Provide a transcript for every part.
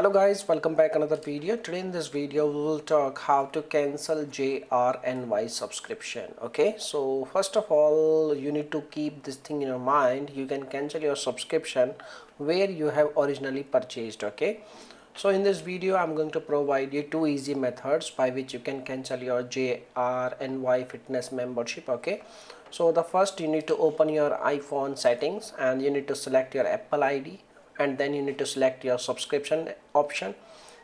Hello guys, welcome back another video. Today in this video we will talk how to cancel JRNY subscription. Okay, so first of all you need to keep this thing in your mind. You can cancel your subscription where you have originally purchased. Okay, so in this video I'm going to provide you two easy methods by which you can cancel your JRNY fitness membership. Okay, so the first, you need to open your iPhone settings and you need to select your Apple ID, and then you need to select your subscription option.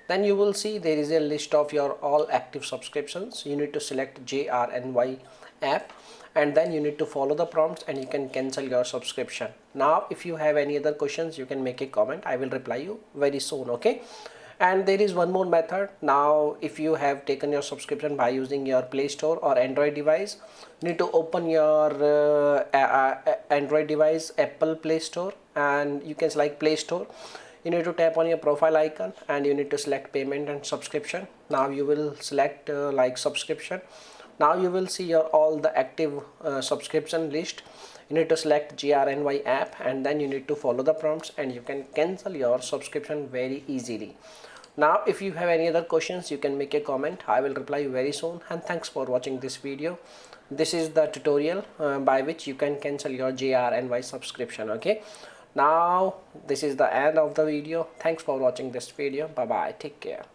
Then you will see there is a list of your all active subscriptions. You need to select JRNY app, and then you need to follow the prompts and you can cancel your subscription. Now if you have any other questions, you can make a comment. I will reply you very soon. Okay, and there is one more method. Now if you have taken your subscription by using your Play Store or Android device, you need to open your Android device Apple Play Store, and you can select Play Store. You need to tap on your profile icon and you need to select payment and subscription. Now you will select like subscription. Now you will see your all the active subscription list. You need to select JRNY app and then you need to follow the prompts and you can cancel your subscription very easily. Now if you have any other questions, you can make a comment. I will reply you very soon, and thanks for watching this video. This is the tutorial by which you can cancel your JRNY subscription. Okay, now this is the end of the video. Thanks for watching this video. Bye bye, take care.